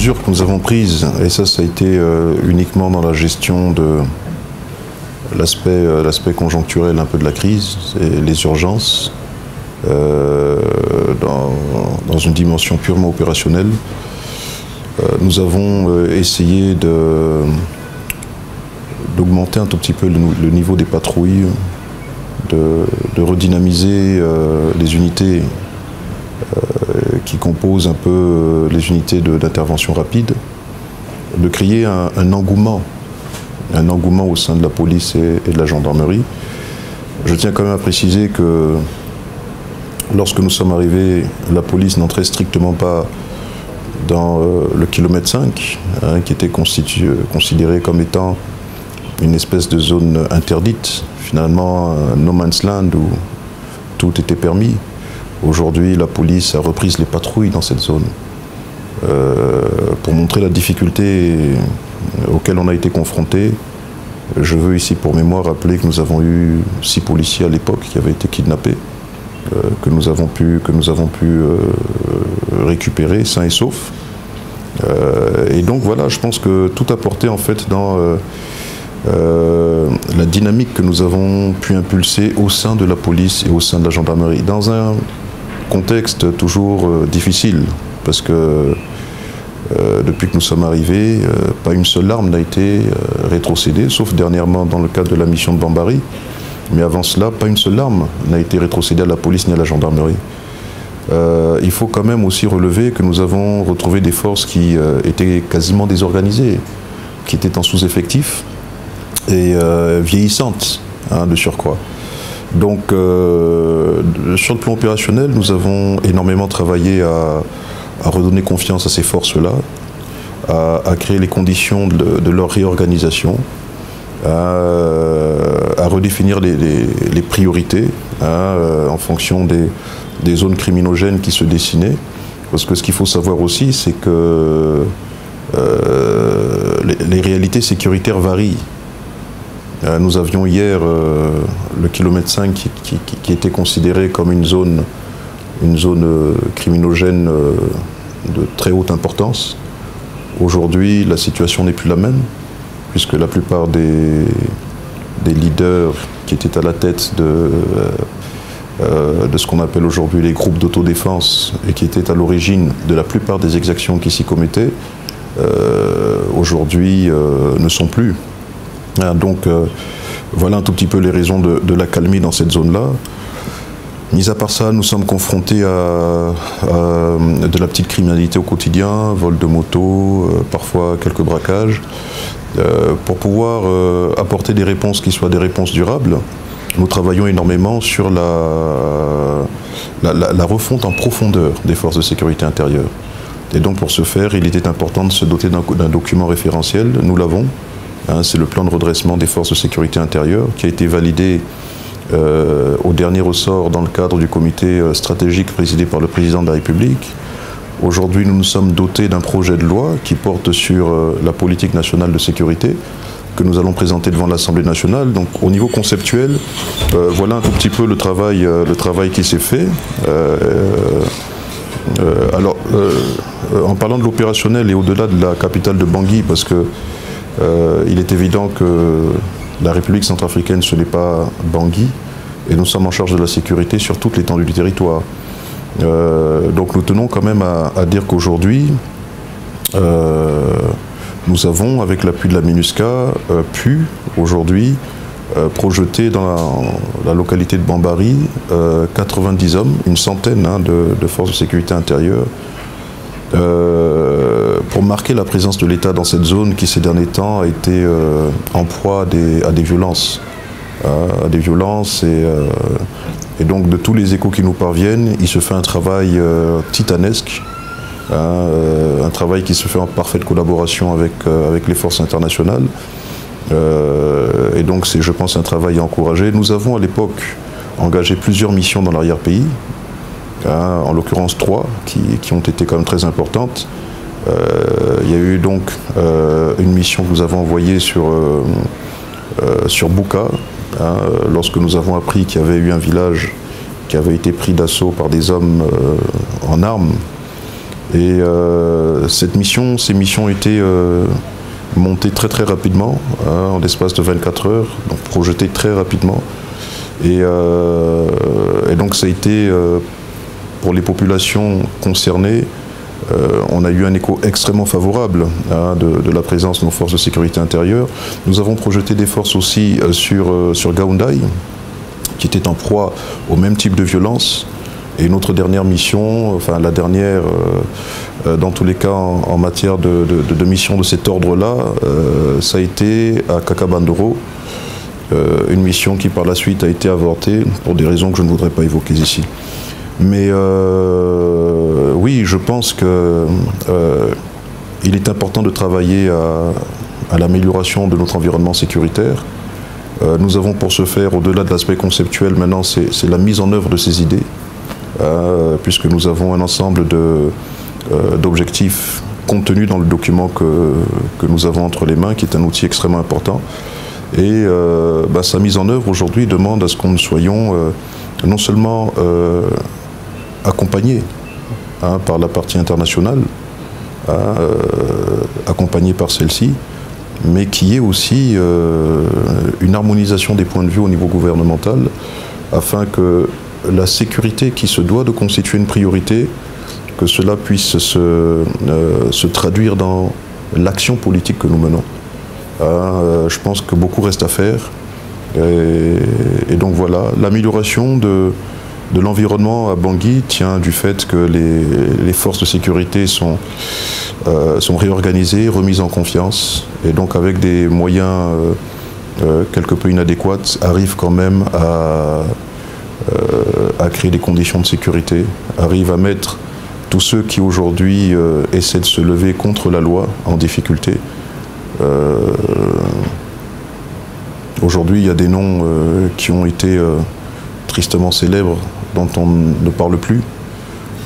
mesures que nous avons prises, et ça a été uniquement dans la gestion de l'aspect conjoncturel un peu de la crise, et les urgences, dans une dimension purement opérationnelle. Nous avons essayé d'augmenter un tout petit peu le niveau des patrouilles, de redynamiser les unités qui composent un peu les unités d'intervention rapide, de créer un engouement au sein de la police et de la gendarmerie. Je tiens quand même à préciser que lorsque nous sommes arrivés, la police n'entrait strictement pas dans le kilomètre 5, qui était considéré comme étant une espèce de zone interdite, finalement no man's land où tout était permis. Aujourd'hui, la police a repris les patrouilles dans cette zone pour montrer la difficulté auquel on a été confronté. Je veux ici pour mémoire rappeler que nous avons eu 6 policiers à l'époque qui avaient été kidnappés, que nous avons pu récupérer sains et saufs. Et donc voilà, je pense que tout a porté en fait dans la dynamique que nous avons pu impulser au sein de la police et au sein de la gendarmerie, dans un contexte toujours difficile, parce que depuis que nous sommes arrivés, pas une seule arme n'a été rétrocédée, sauf dernièrement dans le cadre de la mission de Bambari. Mais avant cela, pas une seule arme n'a été rétrocédée à la police ni à la gendarmerie. Il faut quand même aussi relever que nous avons retrouvé des forces qui étaient quasiment désorganisées, qui étaient en sous-effectif et vieillissantes, de surcroît. Donc, sur le plan opérationnel, nous avons énormément travaillé à redonner confiance à ces forces-là, à créer les conditions de leur réorganisation, à redéfinir les priorités en fonction des zones criminogènes qui se dessinaient. Parce que ce qu'il faut savoir aussi, c'est que les réalités sécuritaires varient. Nous avions hier le kilomètre 5 qui était considéré comme une zone criminogène de très haute importance. Aujourd'hui, la situation n'est plus la même, puisque la plupart des leaders qui étaient à la tête de ce qu'on appelle aujourd'hui les groupes d'autodéfense et qui étaient à l'origine de la plupart des exactions qui s'y commettaient, aujourd'hui ne sont plus. Donc voilà un tout petit peu les raisons de l'accalmie dans cette zone-là. Mis à part ça, nous sommes confrontés à de la petite criminalité au quotidien, vol de moto, parfois quelques braquages. Pour pouvoir apporter des réponses qui soient des réponses durables, nous travaillons énormément sur la refonte en profondeur des forces de sécurité intérieure. Et donc pour ce faire, il était important de se doter d'un document référentiel. Nous l'avons. C'est le plan de redressement des forces de sécurité intérieure qui a été validé au dernier ressort dans le cadre du comité stratégique présidé par le président de la République. Aujourd'hui, nous nous sommes dotés d'un projet de loi qui porte sur la politique nationale de sécurité que nous allons présenter devant l'Assemblée nationale. Donc au niveau conceptuel, voilà un tout petit peu le travail qui s'est fait. En parlant de l'opérationnel et au-delà de la capitale de Bangui, parce que il est évident que la République centrafricaine, ce n'est pas Bangui, et nous sommes en charge de la sécurité sur toute l'étendue du territoire. Donc nous tenons quand même à dire qu'aujourd'hui, nous avons, avec l'appui de la MINUSCA, pu aujourd'hui projeter dans la localité de Bambari 90 hommes, une centaine de forces de sécurité intérieure, pour marquer la présence de l'État dans cette zone qui ces derniers temps a été en proie à des violences. Et donc de tous les échos qui nous parviennent, il se fait un travail titanesque, un travail qui se fait en parfaite collaboration avec les forces internationales. Et donc c'est, je pense, un travail à encourager. Nous avons à l'époque engagé plusieurs missions dans l'arrière-pays, en l'occurrence 3, qui ont été quand même très importantes. Il y a eu donc une mission que nous avons envoyée sur Bouka, lorsque nous avons appris qu'il y avait eu un village qui avait été pris d'assaut par des hommes en armes Et ces missions étaient montées très très rapidement, en l'espace de 24 heures, donc projetées très rapidement. Et donc ça a été, pour les populations concernées, on a eu un écho extrêmement favorable de la présence de nos forces de sécurité intérieure. Nous avons projeté des forces aussi sur Gaoundai, qui était en proie au même type de violence. Et notre dernière mission, enfin la dernière, dans tous les cas en matière de mission de cet ordre-là, ça a été à Kakabandoro, une mission qui par la suite a été avortée pour des raisons que je ne voudrais pas évoquer ici. Mais oui, je pense que il est important de travailler à l'amélioration de notre environnement sécuritaire. Nous avons pour ce faire, au-delà de l'aspect conceptuel, maintenant c'est la mise en œuvre de ces idées. Puisque nous avons un ensemble d'objectifs contenus dans le document que nous avons entre les mains, qui est un outil extrêmement important. Et sa mise en œuvre aujourd'hui demande à ce que nous soyons non seulement accompagnés par la partie internationale, accompagnés par celle-ci, mais qu'il y ait aussi une harmonisation des points de vue au niveau gouvernemental, afin que la sécurité qui se doit de constituer une priorité, que cela puisse se traduire dans l'action politique que nous menons. Je pense que beaucoup reste à faire. Et donc voilà, l'amélioration de l'environnement à Bangui tient du fait que les forces de sécurité sont réorganisées, remises en confiance, et donc avec des moyens quelque peu inadéquats, arrivent quand même à créer des conditions de sécurité, arrive à mettre tous ceux qui aujourd'hui essaient de se lever contre la loi en difficulté. Aujourd'hui, il y a des noms qui ont été tristement célèbres, dont on ne parle plus.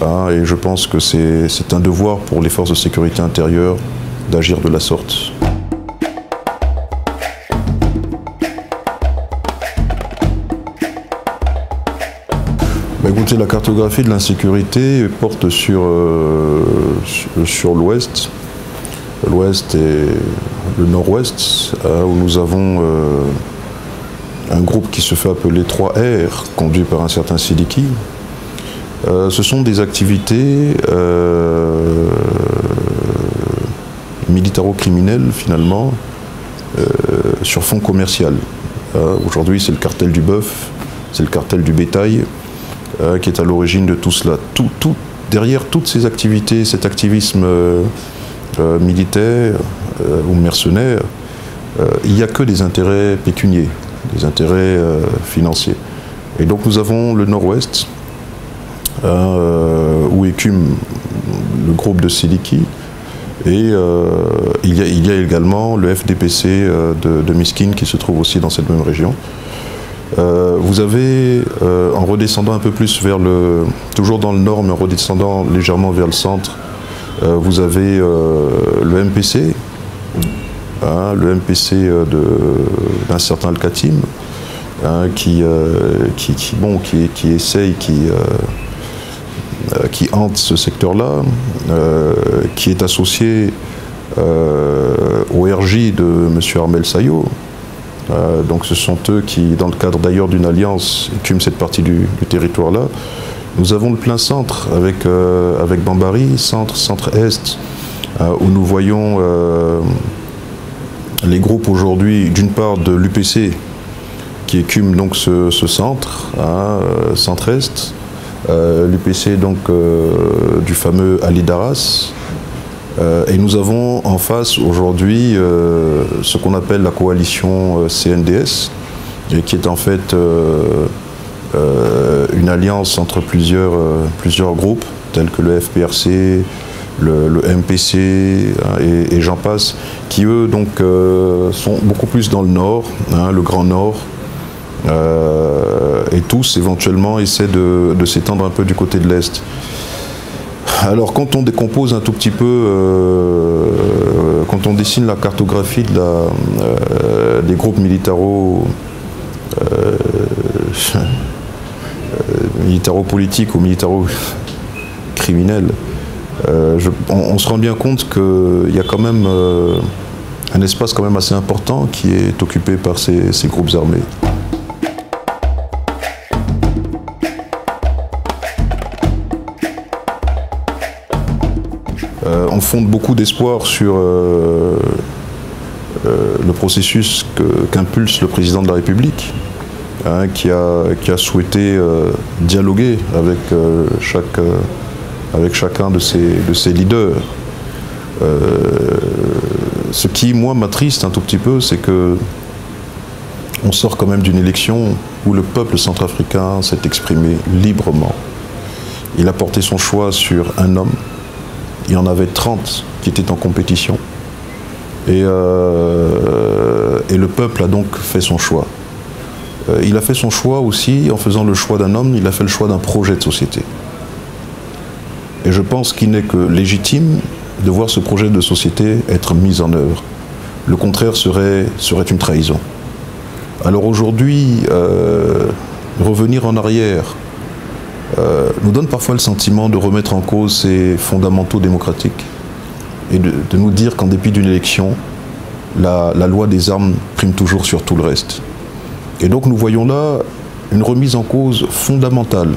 Et je pense que c'est un devoir pour les forces de sécurité intérieure d'agir de la sorte. Écoutez, la cartographie de l'insécurité porte sur l'Ouest. L'Ouest et le Nord-Ouest, où nous avons un groupe qui se fait appeler 3R, conduit par un certain Sidiki. Ce sont des activités militaro-criminelles, finalement, sur fond commercial. Aujourd'hui, c'est le cartel du bœuf, c'est le cartel du bétail, qui est à l'origine de tout cela. Derrière toutes ces activités, cet activisme militaire ou mercenaire, il n'y a que des intérêts pécuniaires, des intérêts financiers. Et donc nous avons le Nord-Ouest, où écume le groupe de Sidiki, et il y a également le FDPC de Miskine qui se trouve aussi dans cette même région. Vous avez, en redescendant un peu plus vers toujours dans le nord, mais en redescendant légèrement vers le centre, vous avez le MPC, d'un certain Al-Khatim, qui essaye, qui hante ce secteur-là, qui est associé au RJ de M. Armel Sayo. Donc ce sont eux qui, dans le cadre d'ailleurs d'une alliance, écument cette partie du territoire-là. Nous avons le plein centre avec Bambari, centre-est, où nous voyons les groupes aujourd'hui, d'une part de l'UPC, qui écume donc ce centre, centre-est, l'UPC donc du fameux Ali Daras. Et nous avons en face aujourd'hui ce qu'on appelle la coalition CNDS, qui est en fait une alliance entre plusieurs groupes, tels que le FPRC, le MPC et j'en passe, qui eux donc sont beaucoup plus dans le nord, le Grand Nord, et tous éventuellement essaient de s'étendre un peu du côté de l'Est. Alors quand on décompose un tout petit peu, quand on dessine la cartographie des groupes militaro-politiques ou militaro-criminels, on se rend bien compte qu'il y a quand même un espace quand même assez important qui est occupé par ces groupes armés. On fonde beaucoup d'espoir sur le processus qu'impulse le président de la République, hein, qui a souhaité dialoguer avec chacun de ses leaders. Ce qui, moi, m'attriste un tout petit peu, c'est que on sort quand même d'une élection où le peuple centrafricain s'est exprimé librement. Il a porté son choix sur un homme. Il y en avait 30 qui étaient en compétition. Et le peuple a donc fait son choix. Il a fait son choix aussi en faisant le choix d'un homme, il a fait le choix d'un projet de société. Et je pense qu'il n'est que légitime de voir ce projet de société être mis en œuvre. Le contraire serait une trahison. Alors aujourd'hui, revenir en arrière nous donne parfois le sentiment de remettre en cause ces fondamentaux démocratiques et de nous dire qu'en dépit d'une élection, la loi des armes prime toujours sur tout le reste. Et donc nous voyons là une remise en cause fondamentale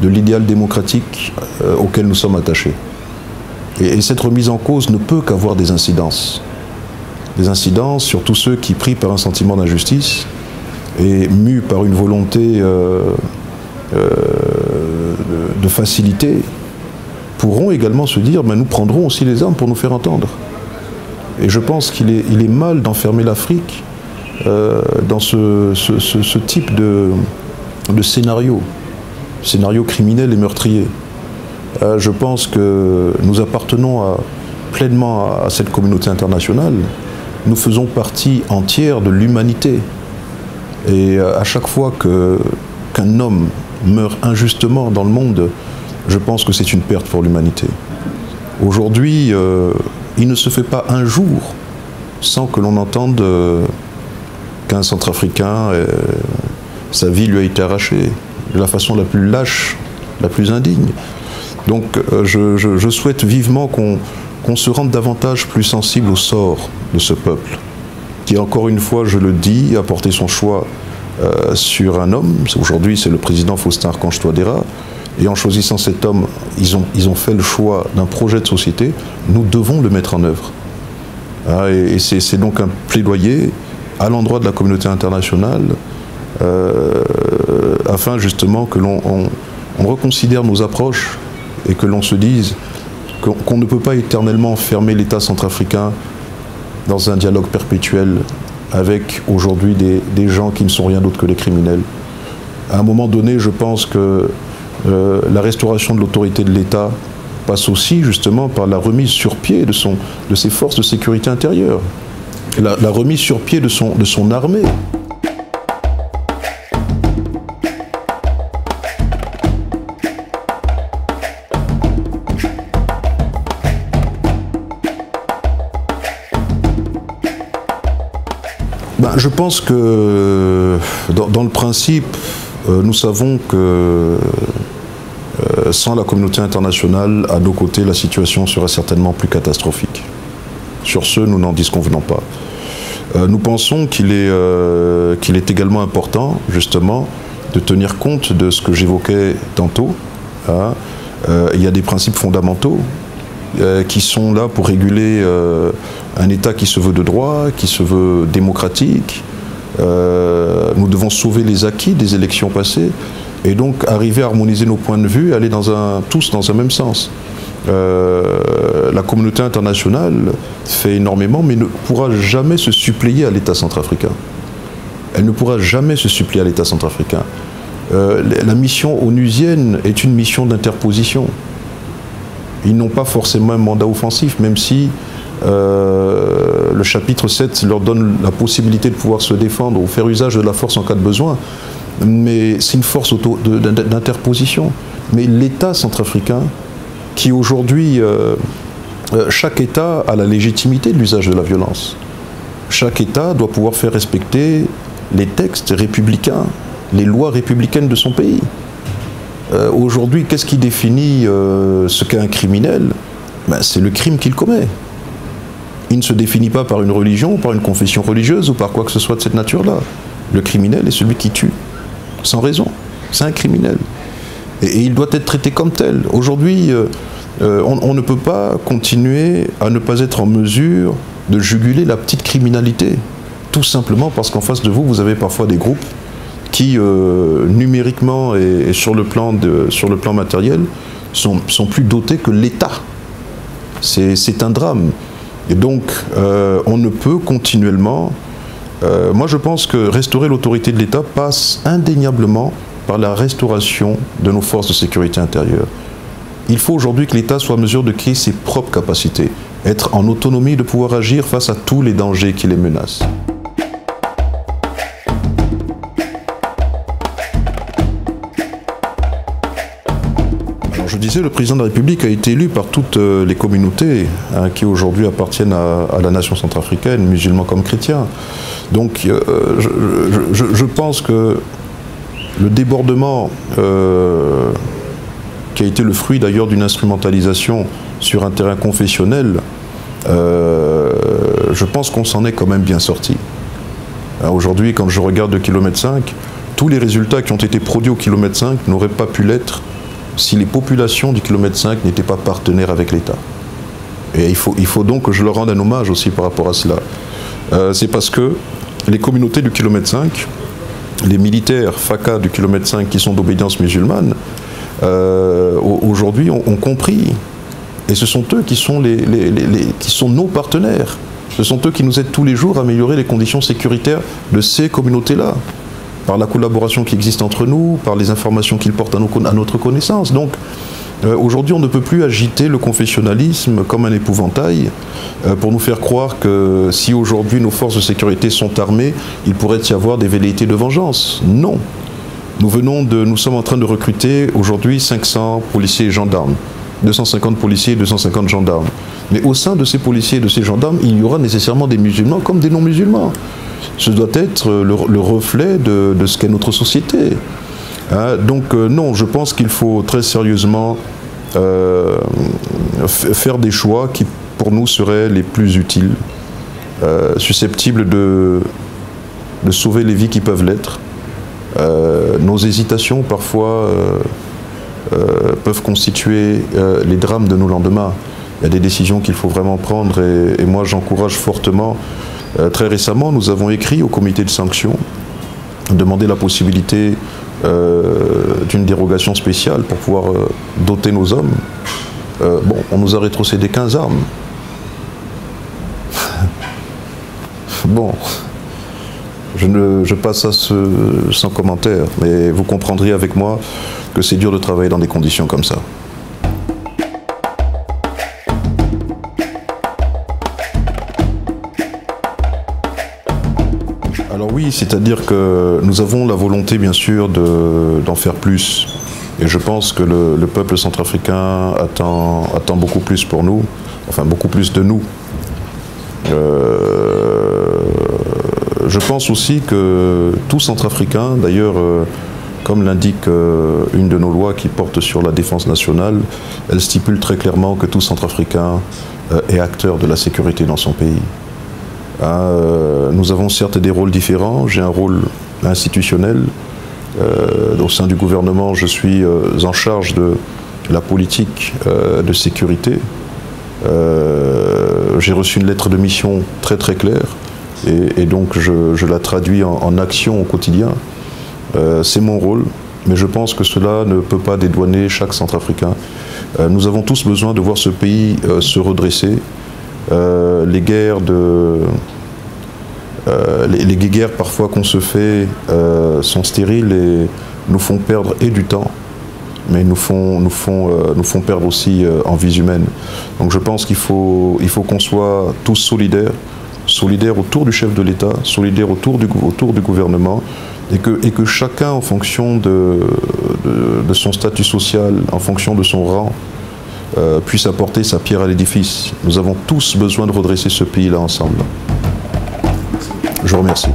de l'idéal démocratique auquel nous sommes attachés. Et cette remise en cause ne peut qu'avoir des incidences. Des incidences sur tous ceux qui, pris par un sentiment d'injustice et mus par une volonté de facilité, pourront également se dire ben, nous prendrons aussi les armes pour nous faire entendre. Et je pense qu'il est mal d'enfermer l'Afrique dans ce type de scénario criminel et meurtrier. Je pense que nous appartenons pleinement à cette communauté internationale. Nous faisons partie entière de l'humanité. Et à chaque fois qu'un homme meurt injustement dans le monde, je pense que c'est une perte pour l'humanité. Aujourd'hui, il ne se fait pas un jour sans que l'on entende qu'un Centrafricain, sa vie lui a été arrachée de la façon la plus lâche, la plus indigne. Donc je souhaite vivement qu'on se rende davantage plus sensible au sort de ce peuple, qui encore une fois, je le dis, a porté son choix sur un homme. Aujourd'hui, c'est le président Faustin Archange Touadéra. Et en choisissant cet homme, ils ont fait le choix d'un projet de société. Nous devons le mettre en œuvre. Et c'est donc un plaidoyer à l'endroit de la communauté internationale afin justement que l'on reconsidère nos approches et que l'on se dise qu'on ne peut pas éternellement fermer l'État centrafricain dans un dialogue perpétuel avec aujourd'hui des gens qui ne sont rien d'autre que des criminels. À un moment donné, je pense que la restauration de l'autorité de l'État passe aussi justement par la remise sur pied de ses forces de sécurité intérieure, la remise sur pied de son armée. Je pense que dans le principe, nous savons que sans la communauté internationale, à nos côtés, la situation sera certainement plus catastrophique. Sur ce, nous n'en disconvenons pas. Nous pensons qu'il est également important, justement, de tenir compte de ce que j'évoquais tantôt. Il y a des principes fondamentaux qui sont là pour réguler un État qui se veut de droit, qui se veut démocratique. Nous devons sauver les acquis des élections passées et donc arriver à harmoniser nos points de vue, aller tous dans un même sens. La communauté internationale fait énormément, mais ne pourra jamais se suppléer à l'État centrafricain. Elle ne pourra jamais se suppléer à l'État centrafricain. La mission onusienne est une mission d'interposition. Ils n'ont pas forcément un mandat offensif, même si le chapitre 7 leur donne la possibilité de pouvoir se défendre ou faire usage de la force en cas de besoin. Mais c'est une force d'interposition. Mais l'État centrafricain, qui aujourd'hui, chaque État a la légitimité de l'usage de la violence. Chaque État doit pouvoir faire respecter les textes républicains, les lois républicaines de son pays. Aujourd'hui, qu'est-ce qui définit ce qu'est un criminel? ben, c'est le crime qu'il commet. Il ne se définit pas par une religion, par une confession religieuse ou par quoi que ce soit de cette nature-là. Le criminel est celui qui tue, sans raison. C'est un criminel. Et il doit être traité comme tel. Aujourd'hui, on ne peut pas continuer à ne pas être en mesure de juguler la petite criminalité. Tout simplement parce qu'en face de vous, vous avez parfois des groupes qui, numériquement et sur le plan matériel, sont plus dotés que l'État. C'est un drame. Et donc, on ne peut continuellement... moi, je pense que restaurer l'autorité de l'État passe indéniablement par la restauration de nos forces de sécurité intérieure. Il faut aujourd'hui que l'État soit en mesure de créer ses propres capacités, être en autonomie de pouvoir agir face à tous les dangers qui les menacent. Alors, je disais, le président de la République a été élu par toutes les communautés qui aujourd'hui appartiennent à la nation centrafricaine, musulmans comme chrétiens. Donc je pense que le débordement qui a été le fruit d'ailleurs d'une instrumentalisation sur un terrain confessionnel, je pense qu'on s'en est quand même bien sorti. Aujourd'hui, quand je regarde le kilomètre 5, tous les résultats qui ont été produits au kilomètre 5 n'auraient pas pu l'être si les populations du kilomètre 5 n'étaient pas partenaires avec l'État. Et il faut donc que je leur rende un hommage aussi par rapport à cela. C'est parce que les communautés du kilomètre 5, les militaires FACA du kilomètre 5 qui sont d'obédience musulmane, aujourd'hui ont compris. Et ce sont eux qui sont, qui sont nos partenaires. Ce sont eux qui nous aident tous les jours à améliorer les conditions sécuritaires de ces communautés-là, par la collaboration qui existe entre nous, par les informations qu'ils portent à notre connaissance. Donc, aujourd'hui, on ne peut plus agiter le confessionnalisme comme un épouvantail pour nous faire croire que si aujourd'hui nos forces de sécurité sont armées, il pourrait y avoir des velléités de vengeance. Non. Nous sommes en train de recruter aujourd'hui 500 policiers et gendarmes, 250 policiers et 250 gendarmes. Mais au sein de ces policiers et de ces gendarmes, il y aura nécessairement des musulmans comme des non-musulmans. Ce doit être le reflet de ce qu'est notre société. Donc non, je pense qu'il faut très sérieusement faire des choix qui pour nous seraient les plus utiles, susceptibles de sauver les vies qui peuvent l'être. Nos hésitations parfois peuvent constituer les drames de nos lendemains. Il y a des décisions qu'il faut vraiment prendre et moi j'encourage fortement. Très récemment, nous avons écrit au comité de sanctions, demander la possibilité d'une dérogation spéciale pour pouvoir doter nos hommes. Bon, on nous a rétrocédé 15 armes. Bon, je passe à sans commentaire, mais vous comprendrez avec moi que c'est dur de travailler dans des conditions comme ça. Alors oui, c'est-à-dire que nous avons la volonté bien sûr d'en faire plus. Et je pense que le peuple centrafricain attend beaucoup plus pour nous, enfin beaucoup plus de nous. Je pense aussi que tout Centrafricain, d'ailleurs, comme l'indique une de nos lois qui porte sur la défense nationale, elle stipule très clairement que tout Centrafricain est acteur de la sécurité dans son pays. Nous avons certes des rôles différents. J'ai un rôle institutionnel. Au sein du gouvernement, je suis en charge de la politique de sécurité. J'ai reçu une lettre de mission très très claire et donc je la traduis en action au quotidien. C'est mon rôle, mais je pense que cela ne peut pas dédouaner chaque Centrafricain. Nous avons tous besoin de voir ce pays se redresser. Les guerres les guerres parfois qu'on se fait sont stériles et nous font perdre du temps, mais nous font perdre aussi en vies humaines. Donc je pense qu'il faut qu'on soit tous solidaires autour du chef de l'État, solidaires autour du gouvernement, et que chacun, en fonction de son statut social, en fonction de son rang, puisse apporter sa pierre à l'édifice. Nous avons tous besoin de redresser ce pays-là ensemble. Je vous remercie.